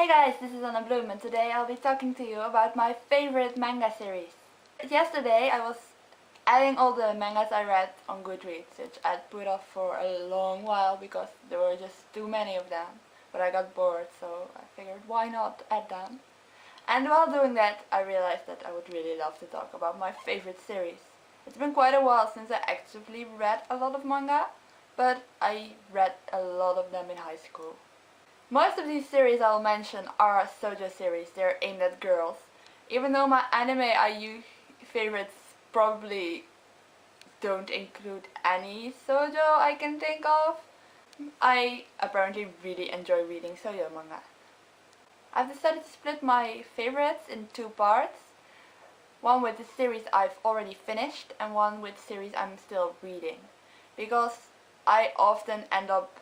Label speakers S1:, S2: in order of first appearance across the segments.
S1: Hey guys, this is Anna Bloom and today I'll be talking to you about my favorite manga series. Yesterday I was adding all the mangas I read on Goodreads, which I'd put off for a long while because there were just too many of them. But I got bored, so I figured why not add them. And while doing that, I realized that I would really love to talk about my favorite series. It's been quite a while since I actively read a lot of manga, but I read a lot of them in high school. Most of these series I'll mention are shoujo series, they're aimed at girls. Even though my anime IU favorites probably don't include any shoujo I can think of, I apparently really enjoy reading shoujo manga. I've decided to split my favorites in two parts. One with the series I've already finished and one with series I'm still reading. Because I often end up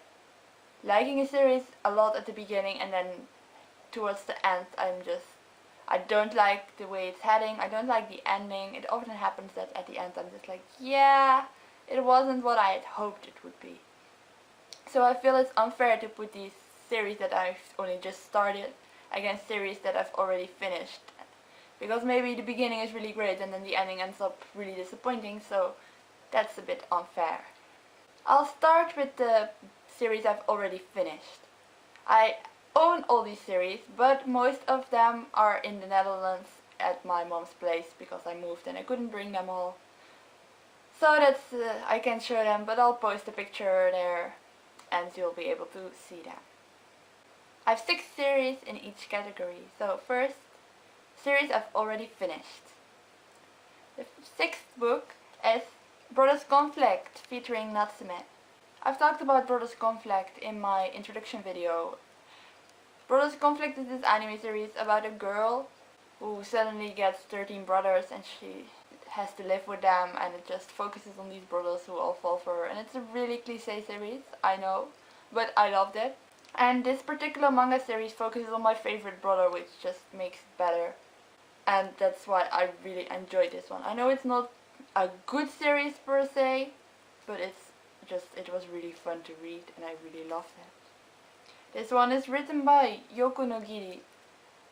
S1: liking a series a lot at the beginning and then towards the end I don't like the way it's heading, I don't like the ending. It often happens that at the end I'm just like, yeah, it wasn't what I had hoped it would be. So I feel it's unfair to put these series that I've only just started against series that I've already finished. Because maybe the beginning is really great and then the ending ends up really disappointing, so that's a bit unfair. I'll start with the series I've already finished. I own all these series, but most of them are in the Netherlands at my mom's place because I moved and I couldn't bring them all. So that's I can't show them, but I'll post a picture there and you'll be able to see them. I have 6 series in each category. So first, series I've already finished. The 6th book is Brothers Conflict featuring Natsume. I've talked about Brothers Conflict in my introduction video. Brothers Conflict is this anime series about a girl who suddenly gets 13 brothers and she has to live with them, and it just focuses on these brothers who all fall for her. And it's a really cliché series, I know, but I loved it. And this particular manga series focuses on my favorite brother, which just makes it better. And that's why I really enjoyed this one. I know it's not a good series per se, but it was really fun to read and I really loved it. This one is written by Yoko no Giri,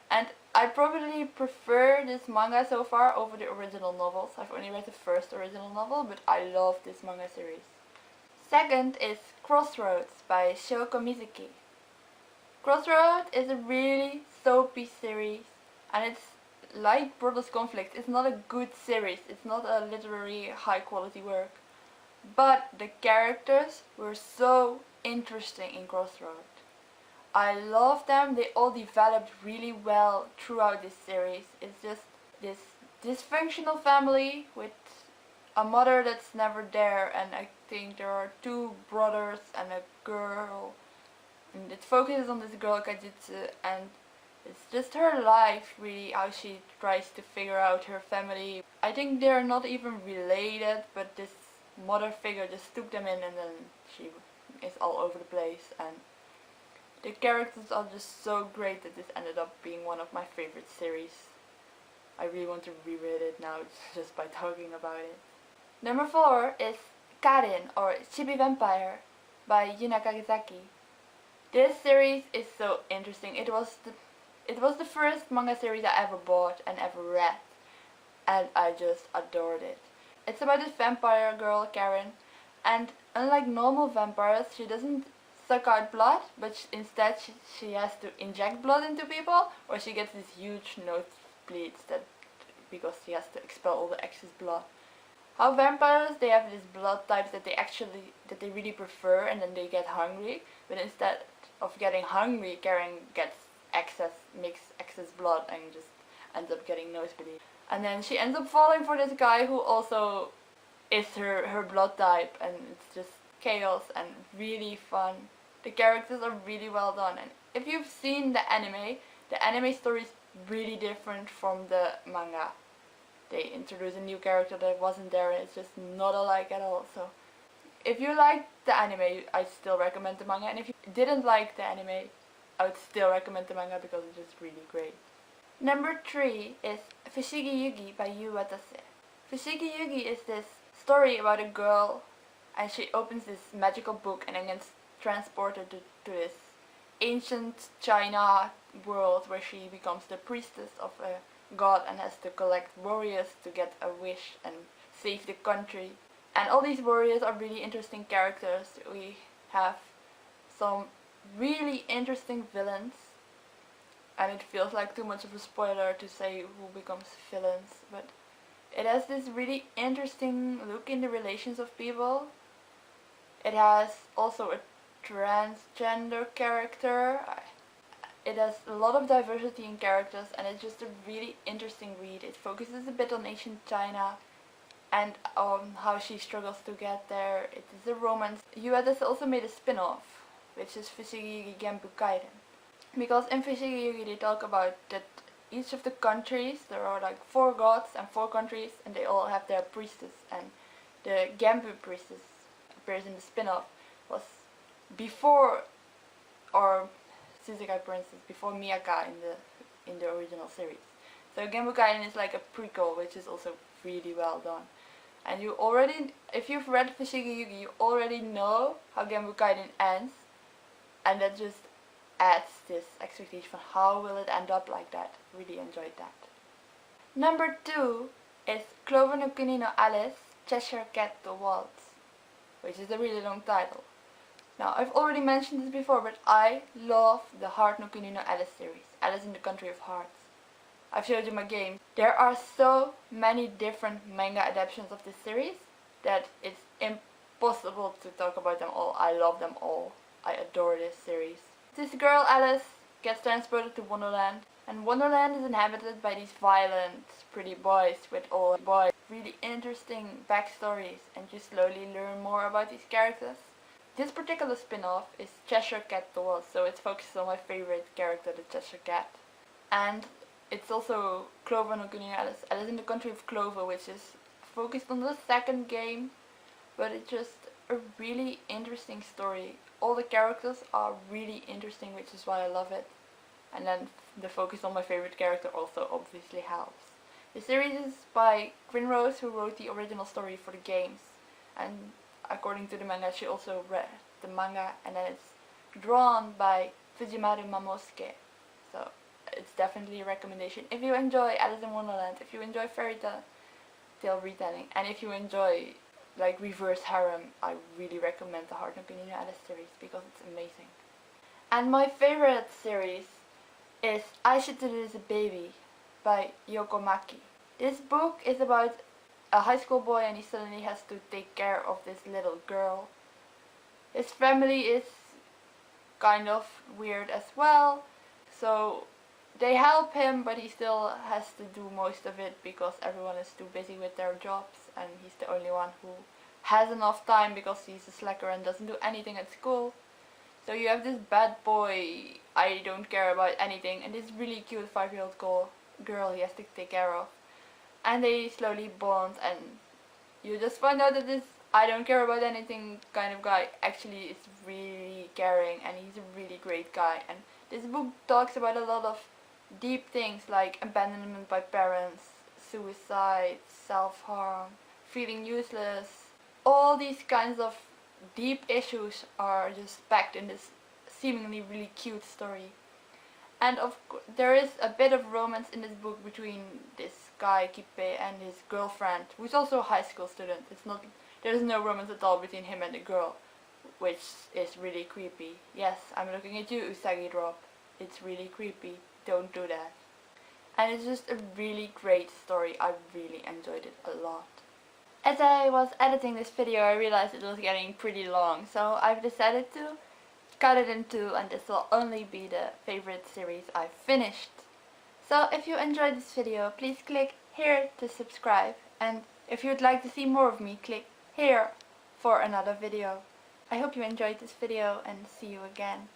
S1: and I probably prefer this manga so far over the original novels. I've only read the first original novel, but I love this manga series. Second is Crossroads by Shoko Mizuki. Crossroads is a really soapy series, and it's like Brothers Conflict. It's not a good series, it's not a literary high quality work. But the characters were so interesting in Crossroad. I love them, they all developed really well throughout this series. It's just this dysfunctional family with a mother that's never there, and I think there are 2 brothers and a girl. And it focuses on this girl Kajitsu, and it's just her life really, how she tries to figure out her family. I think they're not even related, but this mother figure just took them in and then she is all over the place, and the characters are just so great that this ended up being one of my favorite series. I really want to reread it now just by talking about it. Number 4 is Karin, or Chibi Vampire by Yuna Kagisaki. This series is so interesting. It was the first manga series I ever bought and ever read, and I just adored it. It's about this vampire girl, Karin, and unlike normal vampires, she doesn't suck out blood, but instead she has to inject blood into people, or she gets these huge nosebleeds because she has to expel all the excess blood. How vampires, they have these blood types that they really prefer, and then they get hungry, but instead of getting hungry, Karin gets makes excess blood and just ends up getting nosebleed. And then she ends up falling for this guy who also is her blood type, and it's just chaos and really fun. The characters are really well done, and if you've seen the anime story is really different from the manga. They introduce a new character that wasn't there and it's just not alike at all. So if you liked the anime, I still recommend the manga, and if you didn't like the anime, I would still recommend the manga because it's just really great. Number 3 is Fushigi Yugi by Yu Watase. Fushigi Yugi is this story about a girl, and she opens this magical book and then gets transported to this ancient China world where she becomes the priestess of a god and has to collect warriors to get a wish and save the country. And all these warriors are really interesting characters. We have some really interesting villains, and it feels like too much of a spoiler to say who becomes villains, but it has this really interesting look in the relations of people. It has also a transgender character. It has a lot of diversity in characters, and it's just a really interesting read. It focuses a bit on ancient China and on how she struggles to get there. It is a romance. US has also made a spin-off, which is Fushigi Yugi Genbu Kaiden. Because in Fushigi Yugi they talk about that each of the countries, there are like 4 gods and 4 countries, and they all have their priestess, and the Genbu priestess appears in the spin-off was before, or Suzukai princess, before Miyaka in the original series. So Genbu Kaiden is like a prequel, which is also really well done. And you already, if you've read Fushigi Yugi, you already know how Genbu Kaiden ends, and that just adds this expectation for how will it end up like that. Really enjoyed that. Number 2 is Clover no Kuni no Alice, Cheshire Cat the Waltz, which is a really long title. Now, I've already mentioned this before, but I love the Heart no Kuni no Alice series, Alice in the Country of Hearts. I've showed you my game. There are so many different manga adaptations of this series that it's impossible to talk about them all. I love them all. I adore this series. This girl Alice gets transported to Wonderland, and Wonderland is inhabited by these violent, pretty boys with all boys. Really interesting backstories, and you slowly learn more about these characters. This particular spin-off is Cheshire Cat the Waltz, so it's focused on my favorite character, the Cheshire Cat. And it's also Clover no Kuni no Alice, Alice in the Country of Clover, which is focused on the second game, but it's just a really interesting story. All the characters are really interesting, which is why I love it. And then the focus on my favorite character also obviously helps. The series is by Karin, who wrote the original story for the games, and according to the manga she also read the manga, and then it's drawn by Fujimaru Mamosuke. So it's definitely a recommendation if you enjoy Alice in Wonderland, if you enjoy fairy tale retelling, and if you enjoy like reverse harem. I really recommend the Heart no Kuni no Alice series because it's amazing. And my favorite series is Aishiteruze Baby by Yoko Maki. This book is about a high school boy, and he suddenly has to take care of this little girl. His family is kind of weird as well, so they help him, but he still has to do most of it because everyone is too busy with their jobs, and he's the only one who has enough time because he's a slacker and doesn't do anything at school. So you have this bad boy, I don't care about anything, and this really cute 5-year-old girl he has to take care of. And they slowly bond, and you just find out that this I don't care about anything kind of guy actually is really caring, and he's a really great guy. And this book talks about a lot of deep things like abandonment by parents, suicide, self-harm, feeling useless. All these kinds of deep issues are just packed in this seemingly really cute story. And of course, there is a bit of romance in this book between this guy Kippe and his girlfriend, who's also a high school student. There's no romance at all between him and the girl, which is really creepy. Yes, I'm looking at you, Usagi Drop. It's really creepy. Don't do that. And it's just a really great story. I really enjoyed it a lot. As I was editing this video, I realized it was getting pretty long, so I've decided to cut it in 2, and this will only be the favorite series I've finished. So if you enjoyed this video, please click here to subscribe, and if you'd like to see more of me, click here for another video. I hope you enjoyed this video, and see you again.